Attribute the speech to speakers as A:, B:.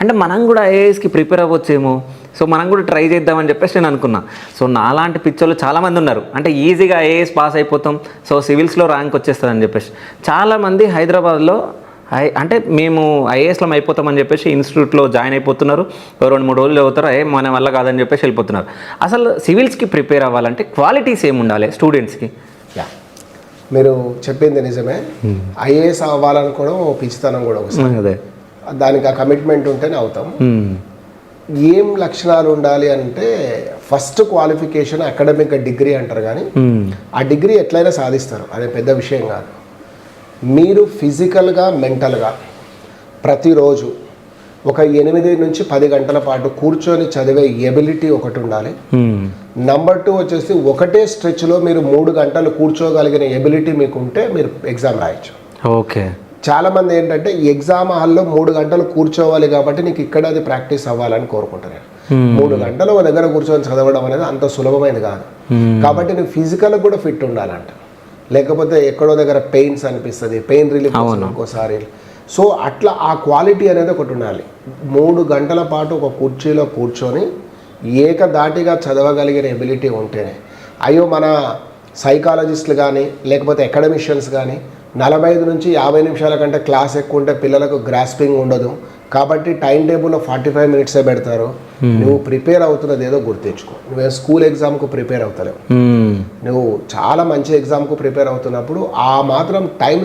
A: అంటే మనం కూడా ఐఏఎస్కి ప్రిపేర్ అవ్వచ్చేమో, సో మనం కూడా ట్రై చేద్దామని చెప్పేసి నేను అనుకున్నా. సో నాలాంటి పిచ్చోళ్ళు చాలామంది ఉన్నారు, అంటే ఈజీగా ఐఏఎస్ పాస్ అయిపోతాం, సో సివిల్స్లో ర్యాంక్ వచ్చేస్తుంది అని చెప్పేసి. చాలామంది హైదరాబాద్లో అంటే మేము ఐఏఎస్లో అయిపోతామని చెప్పేసి ఇన్స్టిట్యూట్లో జాయిన్ అయిపోతున్నారు, 2-3 రోజులు అవుతారు, మన వల్ల కాదని చెప్పేసి వెళ్ళిపోతున్నారు. అసలు సివిల్స్కి ప్రిపేర్ అవ్వాలంటే క్వాలిటీస్ ఏమి ఉండాలి స్టూడెంట్స్కి?
B: మీరు చెప్పింది నిజమే. ఐఏఎస్ అవ్వాలనుకోవడం పిచ్చితనం కూడా ఒకసారి.
A: అదే,
B: దానికి ఆ కమిట్మెంట్ ఉంటేనే అవుతాం. ఏం లక్షణాలు ఉండాలి అంటే ఫస్ట్ క్వాలిఫికేషన్ అకాడమిక్ డిగ్రీ అంటారు, కానీ ఆ డిగ్రీ ఎట్లయినా సాధిస్తారు, అదే పెద్ద విషయం కాదు. మీరు ఫిజికల్గా మెంటల్గా ప్రతిరోజు ఒక 8 నుంచి 10 గంటల పాటు కూర్చొని చదివే ఎబిలిటీ ఒకటి ఉండాలి. నంబర్ 2 వచ్చేసి ఒకటే స్ట్రెచ్లో మీరు 3 గంటలు కూర్చోగలిగిన ఎబిలిటీ మీకు ఉంటే మీరు ఎగ్జామ్ రాయొచ్చు.
A: ఓకే.
B: చాలామంది ఏంటంటే ఎగ్జామ్ హాల్లో 3 గంటలు కూర్చోవాలి కాబట్టి నీకు ఇక్కడ అది ప్రాక్టీస్ అవ్వాలని కోరుకుంటున్నారు. 3 గంటలు ఒక దగ్గర కూర్చొని చదవడం అనేది అంత సులభమైనది కాదు. కాబట్టి నువ్వు ఫిజికల్ కూడా ఫిట్ ఉండాలంట, లేకపోతే ఎక్కడో దగ్గర పెయిన్స్ అనిపిస్తుంది, పెయిన్ రిలీఫ్ ఇంకోసారి. సో అట్లా ఆ క్వాలిటీ అనేది ఒకటి ఉండాలి. 3 గంటల పాటు ఒక కుర్చీలో కూర్చొని ఏకధాటిగా చదవగలిగిన ఎబిలిటీ ఉంటేనే. అయ్యో మన సైకాలజిస్టులు కానీ లేకపోతే అకాడమిషియన్స్ కానీ 45 నుంచి 50 నిమిషాల కంటే క్లాస్ ఎక్కువ ఉంటే పిల్లలకు గ్రాస్పింగ్ ఉండదు, కాబట్టి టైం టేబుల్లో 45 మినిట్సే పెడతారు. నువ్వు ప్రిపేర్ అవుతున్నది ఏదో గుర్తించుకో. నువ్వే స్కూల్ ఎగ్జామ్కు ప్రిపేర్ అవుతలేవు, నువ్వు చాలా మంచి ఎగ్జామ్కు ప్రిపేర్ అవుతున్నప్పుడు ఆ మాత్రం టైం